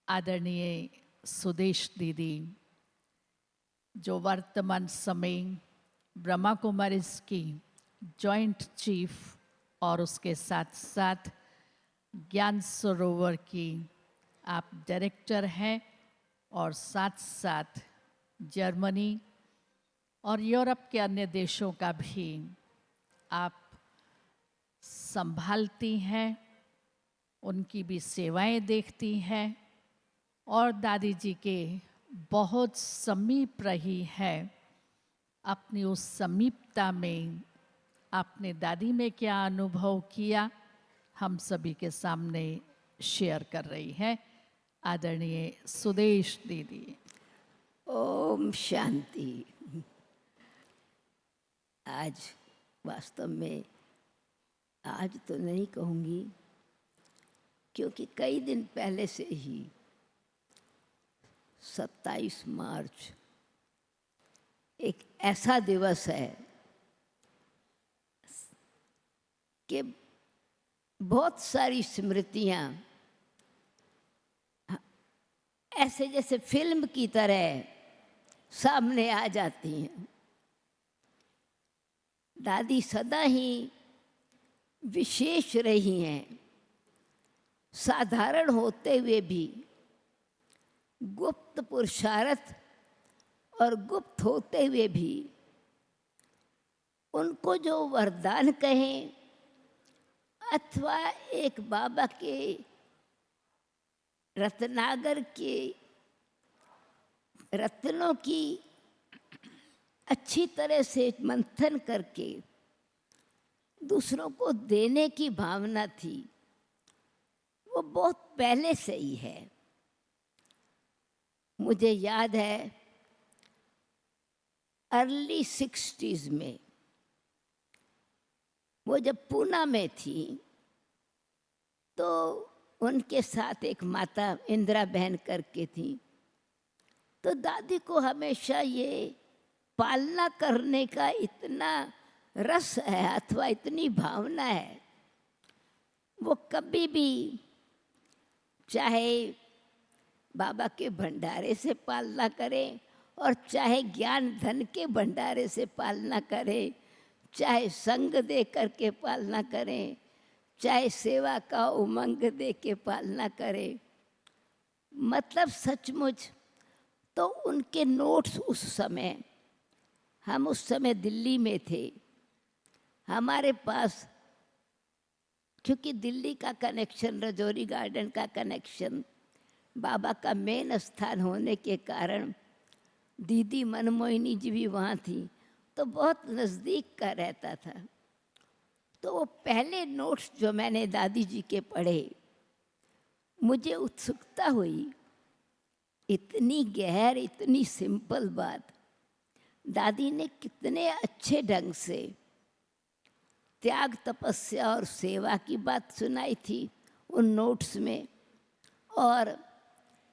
आदरणीय सुदेश दीदी, जो वर्तमान समय ब्रह्मा कुमारीज की जॉइंट चीफ और उसके साथ साथ ज्ञान सरोवर की आप डायरेक्टर हैं और साथ साथ जर्मनी और यूरोप के अन्य देशों का भी आप संभालती हैं, उनकी भी सेवाएं देखती हैं और दादी जी के बहुत समीप रही है। अपनी उस समीपता में आपने दादी में क्या अनुभव किया, हम सभी के सामने शेयर कर रही है आदरणीय सुदेश दीदी। ओम शांति। आज वास्तव में आज तो नहीं कहूँगी, क्योंकि कई दिन पहले से ही 27 मार्च एक ऐसा दिवस है कि बहुत सारी स्मृतियाँ ऐसे जैसे फिल्म की तरह सामने आ जाती हैं। दादी सदा ही विशेष रही हैं, साधारण होते हुए भी गुप्त पुरुषार्थ और गुप्त होते हुए भी उनको जो वरदान कहें अथवा एक बाबा के रत्नागर के रत्नों की अच्छी तरह से मंथन करके दूसरों को देने की भावना थी, वो बहुत पहले से ही है। मुझे याद है अर्ली 60s में वो जब पूना में थी तो उनके साथ एक माता इंदिरा बहन करके थी, तो दादी को हमेशा ये पालना करने का इतना रस है अथवा इतनी भावना है, वो कभी भी चाहे बाबा के भंडारे से पालना करें और चाहे ज्ञान धन के भंडारे से पालना करें, चाहे संग दे करके पालना करें, चाहे सेवा का उमंग दे के पालना करें, मतलब सचमुच तो उनके नोट्स उस समय, हम उस समय दिल्ली में थे, हमारे पास क्योंकि दिल्ली का कनेक्शन, रजौरी गार्डन का कनेक्शन बाबा का मेन स्थान होने के कारण दीदी मनमोहिनी जी भी वहाँ थी, तो बहुत नज़दीक का रहता था। तो वो पहले नोट्स जो मैंने दादी जी के पढ़े, मुझे उत्सुकता हुई, इतनी गहर इतनी सिंपल बात दादी ने कितने अच्छे ढंग से त्याग तपस्या और सेवा की बात सुनाई थी उन नोट्स में, और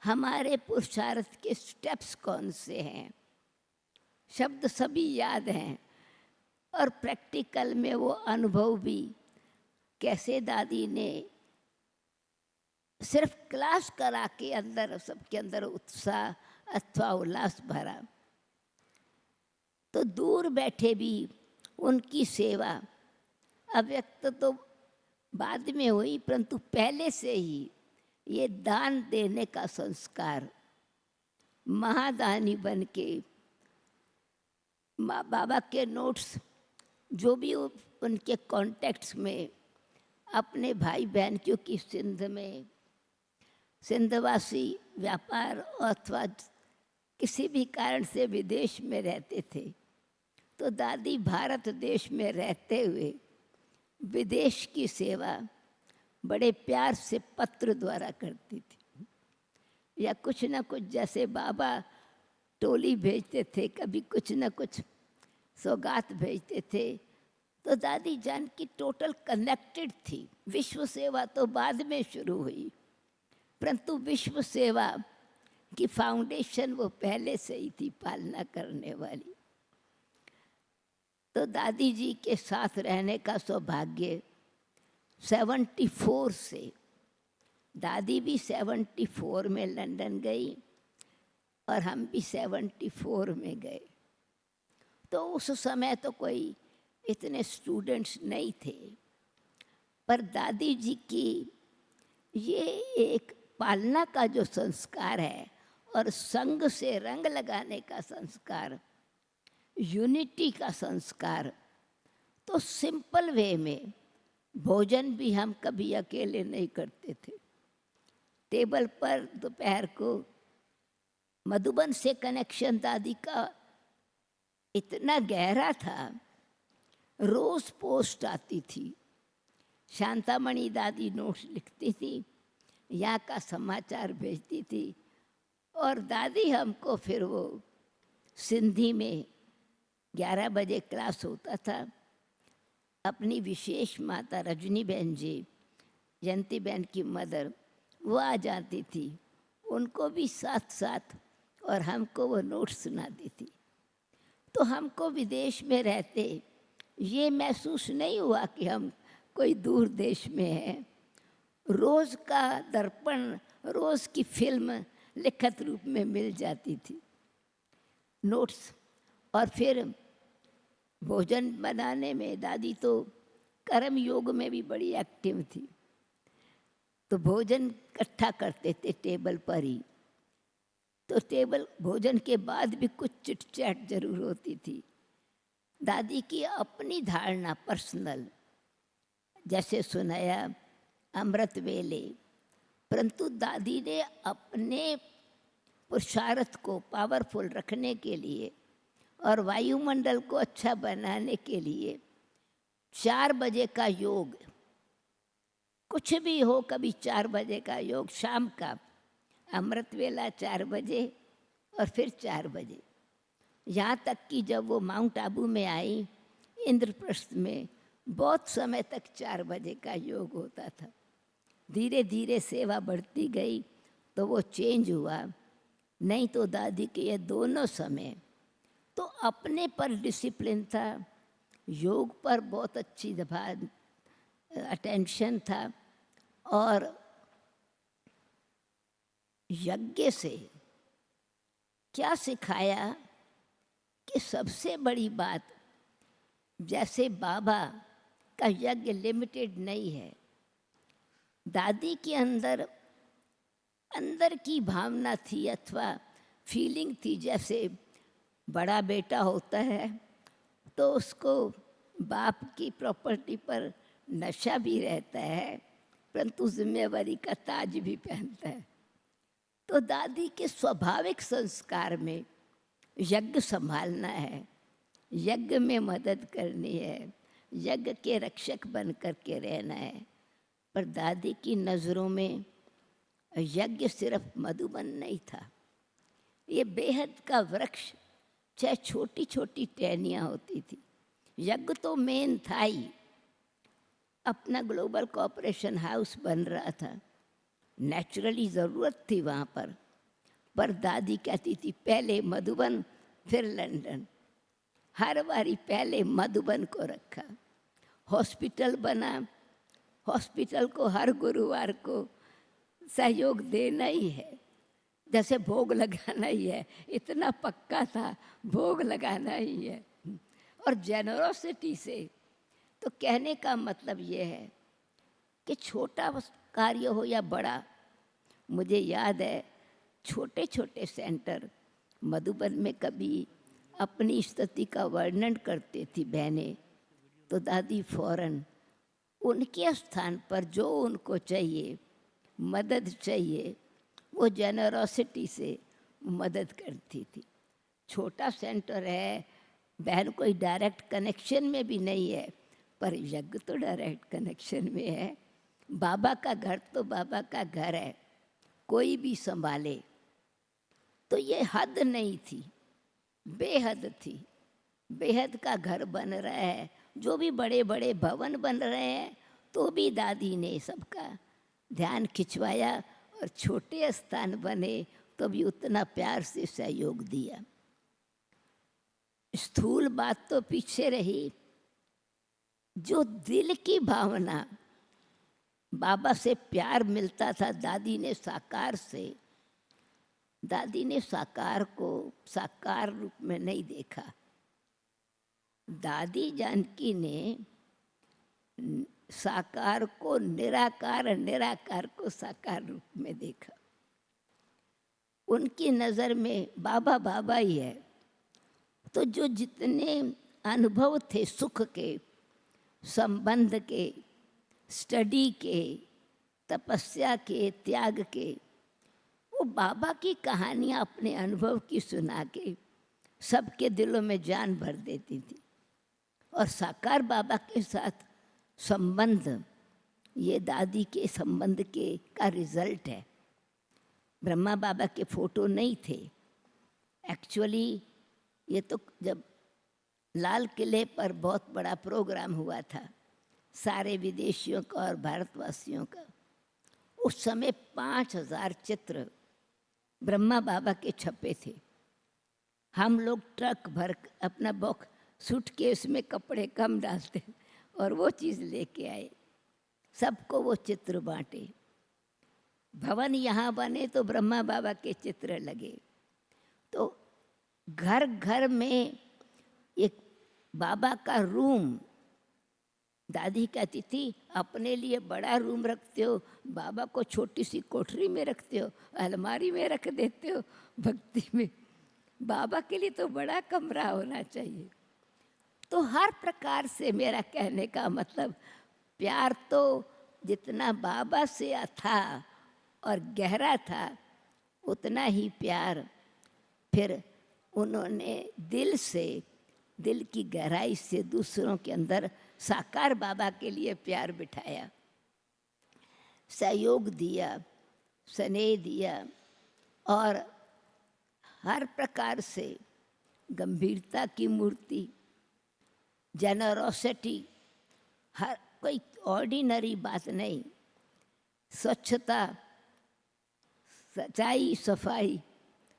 हमारे पुरुषार्थ के स्टेप्स कौन से हैं, शब्द सभी याद हैं, और प्रैक्टिकल में वो अनुभव भी कैसे दादी ने सिर्फ क्लास करा के अंदर सबके अंदर उत्साह अथवा उल्लास भरा, तो दूर बैठे भी उनकी सेवा अव्यक्त तो बाद में हुई, परंतु पहले से ही ये दान देने का संस्कार, महादानी बन के बाबा के नोट्स जो भी उनके कॉन्टेक्ट्स में अपने भाई बहन, क्योंकि सिंध में सिंधवासी व्यापार अथवा किसी भी कारण से विदेश में रहते थे, तो दादी भारत देश में रहते हुए विदेश की सेवा बड़े प्यार से पत्र द्वारा करती थी, या कुछ ना कुछ जैसे बाबा टोली भेजते थे, कभी कुछ ना कुछ सौगात भेजते थे, तो दादी जान की टोटल कनेक्टेड थी। विश्व सेवा तो बाद में शुरू हुई, परंतु विश्व सेवा की फाउंडेशन वो पहले से ही थी पालना करने वाली। तो दादी जी के साथ रहने का सौभाग्य 74 से दादी भी 74 में लंदन गई और हम भी 74 में गए। तो उस समय तो कोई इतने स्टूडेंट्स नहीं थे, पर दादी जी की ये एक पालना का जो संस्कार है और संग से रंग लगाने का संस्कार, यूनिटी का संस्कार, तो सिंपल वे में भोजन भी हम कभी अकेले नहीं करते थे। टेबल पर दोपहर को मधुबन से कनेक्शन दादी का इतना गहरा था, रोज पोस्ट आती थी, शांतामणि दादी नोट्स लिखती थी, यहाँ का समाचार भेजती थी, और दादी हमको फिर वो सिंधी में 11 बजे क्लास होता था। अपनी विशेष माता रजनी बहन जी, जयंती बहन की मदर, वो आ जाती थी, उनको भी साथ साथ, और हमको वो नोट्स सुनाती थी। तो हमको विदेश में रहते ये महसूस नहीं हुआ कि हम कोई दूर देश में हैं। रोज़ का दर्पण, रोज़ की फिल्म लिखित रूप में मिल जाती थी, नोट्स। और फिर भोजन बनाने में दादी तो कर्म योग में भी बड़ी एक्टिव थी, तो भोजन इकट्ठा करते थे टेबल पर ही। तो टेबल भोजन के बाद भी कुछ चिट चैट जरूर होती थी। दादी की अपनी धारणा पर्सनल, जैसे सुनाया अमृत वेले, परंतु दादी ने अपने पुरुषार्थ को पावरफुल रखने के लिए और वायुमंडल को अच्छा बनाने के लिए 4 बजे का योग, कुछ भी हो, कभी 4 बजे का योग, शाम का अमृत वेला 4 बजे और फिर 4 बजे, यहाँ तक कि जब वो माउंट आबू में आई, इंद्रप्रस्थ में, बहुत समय तक 4 बजे का योग होता था। धीरे धीरे सेवा बढ़ती गई तो वो चेंज हुआ। नहीं तो दादी के ये दोनों समय तो अपने पर डिसिप्लिन था, योग पर बहुत अच्छी दफा अटेंशन था, और यज्ञ से क्या सिखाया कि सबसे बड़ी बात, जैसे बाबा का यज्ञ लिमिटेड नहीं है, दादी के अंदर की भावना थी अथवा फीलिंग थी, जैसे बड़ा बेटा होता है तो उसको बाप की प्रॉपर्टी पर नशा भी रहता है, परंतु जिम्मेवारी का ताज भी पहनता है। तो दादी के स्वाभाविक संस्कार में यज्ञ संभालना है, यज्ञ में मदद करनी है, यज्ञ के रक्षक बन कर के रहना है। पर दादी की नज़रों में यज्ञ सिर्फ मधुबन नहीं था, ये बेहद का वृक्ष, चाहे छोटी छोटी टहनियाँ होती थी, यज्ञ तो मेन था ही। अपना ग्लोबल कोऑपरेशन हाउस बन रहा था, नेचुरली ज़रूरत थी वहाँ पर दादी कहती थी पहले मधुबन फिर लंदन, हर बारी पहले मधुबन को रखा। हॉस्पिटल बना, हॉस्पिटल को हर गुरुवार को सहयोग देना ही है, जैसे भोग लगाना ही है, इतना पक्का था, भोग लगाना ही है। और जेनरोसिटी से तो कहने का मतलब ये है कि छोटा कार्य हो या बड़ा, मुझे याद है छोटे छोटे सेंटर मधुबन में कभी अपनी स्थिति का वर्णन करती थी बहनें, तो दादी फौरन उनके स्थान पर जो उनको चाहिए, मदद चाहिए, वो जेनरोसिटी से मदद करती थी। छोटा सेंटर है, बहन कोई डायरेक्ट कनेक्शन में भी नहीं है, पर यज्ञ तो डायरेक्ट कनेक्शन में है। बाबा का घर तो बाबा का घर है, कोई भी संभाले। तो ये हद नहीं थी, बेहद थी। बेहद का घर बन रहा है, जो भी बड़े बड़े भवन बन रहे हैं, तो भी दादी ने सबका ध्यान खिंचवाया, और छोटे स्थान बने तो भी उतना प्यार से सहयोग दिया। स्थूल बात तो पीछे रही, जो दिल की भावना, बाबा से प्यार मिलता था। दादी ने साकार को साकार रूप में नहीं देखा। दादी जानकी ने साकार को निराकार, निराकार को साकार रूप में देखा। उनकी नज़र में बाबा बाबा ही है। तो जो जितने अनुभव थे सुख के, संबंध के, स्टडी के, तपस्या के, त्याग के, वो बाबा की कहानियाँ अपने अनुभव की सुना के सबके दिलों में जान भर देती थी। और साकार बाबा के साथ संबंध, ये दादी के संबंध के का रिजल्ट है। ब्रह्मा बाबा के फोटो नहीं थे। एक्चुअली ये तो जब लाल किले पर बहुत बड़ा प्रोग्राम हुआ था सारे विदेशियों का और भारतवासियों का, उस समय 5000 चित्र ब्रह्मा बाबा के छपे थे। हम लोग ट्रक भर अपना बॉक्स सूटकेस में कपड़े कम डालते और वो चीज़ लेके आए, सबको वो चित्र बांटे। भवन यहाँ बने तो ब्रह्मा बाबा के चित्र लगे। तो घर घर में एक बाबा का रूम, दादी कहती थी अपने लिए बड़ा रूम रखते हो, बाबा को छोटी सी कोठरी में रखते हो, अलमारी में रख देते हो भक्ति में। बाबा के लिए तो बड़ा कमरा होना चाहिए। तो हर प्रकार से मेरा कहने का मतलब, प्यार तो जितना बाबा से था और गहरा था, उतना ही प्यार फिर उन्होंने दिल से, दिल की गहराई से दूसरों के अंदर साकार बाबा के लिए प्यार बिठाया, सहयोग दिया, स्नेह दिया और हर प्रकार से गंभीरता की मूर्ति, जेनरोसिटी, हर कोई ऑर्डिनरी बात नहीं, स्वच्छता, सच्चाई, सफाई,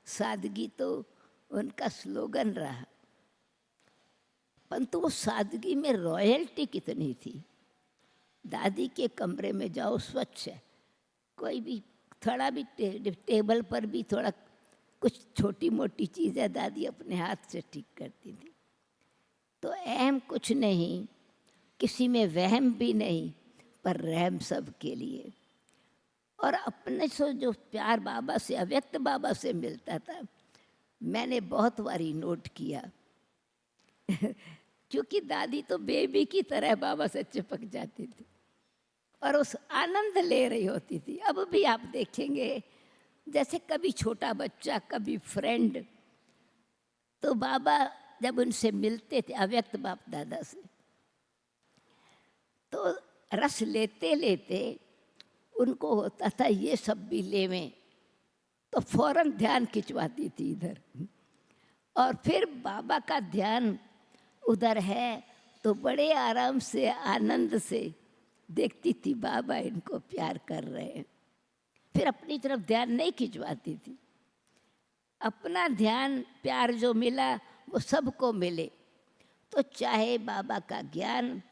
सादगी तो उनका स्लोगन रहा। परंतु वो सादगी में रॉयल्टी कितनी थी। दादी के कमरे में जाओ, स्वच्छ है, कोई भी थोड़ा भी टेबल पर भी थोड़ा कुछ छोटी मोटी चीज़ें दादी अपने हाथ से ठीक करती थी। तो अहम कुछ नहीं, किसी में वहम भी नहीं, पर रहम सब के लिए। और अपने से जो प्यार बाबा से, अव्यक्त बाबा से मिलता था, मैंने बहुत बारी नोट किया क्योंकि दादी तो बेबी की तरह बाबा से चिपक जाती थी और उस आनंद ले रही होती थी। अब भी आप देखेंगे जैसे कभी छोटा बच्चा, कभी फ्रेंड, तो बाबा जब उनसे मिलते थे, अव्यक्त बाप दादा से, तो रस लेते लेते उनको होता था ये सब भी लेवें, तो फौरन ध्यान खिंचवाती थी इधर। और फिर बाबा का ध्यान उधर है तो बड़े आराम से, आनंद से देखती थी बाबा इनको प्यार कर रहे हैं। फिर अपनी तरफ ध्यान नहीं खिंचवाती थी। अपना ध्यान, प्यार जो मिला वो सबको मिले। तो चाहे बाबा का ज्ञान,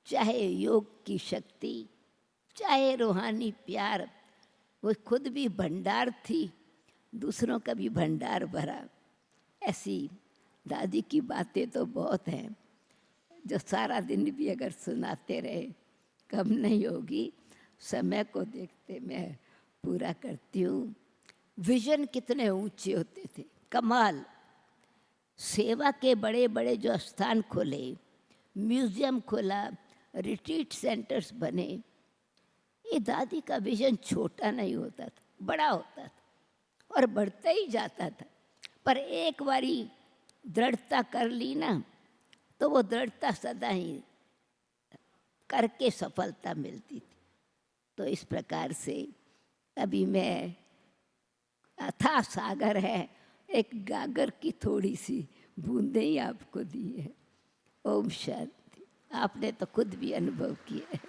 चाहे योग की शक्ति, चाहे रूहानी प्यार, वो खुद भी भंडार थी, दूसरों का भी भंडार भरा। ऐसी दादी की बातें तो बहुत हैं जो सारा दिन भी अगर सुनाते रहे कम नहीं होगी। समय को देखते मैं पूरा करती हूँ। विजन कितने ऊंचे होते थे, कमाल। सेवा के बड़े बड़े जो स्थान खोले, म्यूजियम खोला, रिट्रीट सेंटर्स बने, ये दादी का विजन छोटा नहीं होता था, बड़ा होता था और बढ़ता ही जाता था। पर एक बारी दृढ़ता कर ली ना, तो वो दृढ़ता सदा ही करके सफलता मिलती थी। तो इस प्रकार से अभी मैं, अथाह सागर है, एक गागर की थोड़ी सी बूंदें ही आपको दी है। ओम शांति। आपने तो खुद भी अनुभव किया है।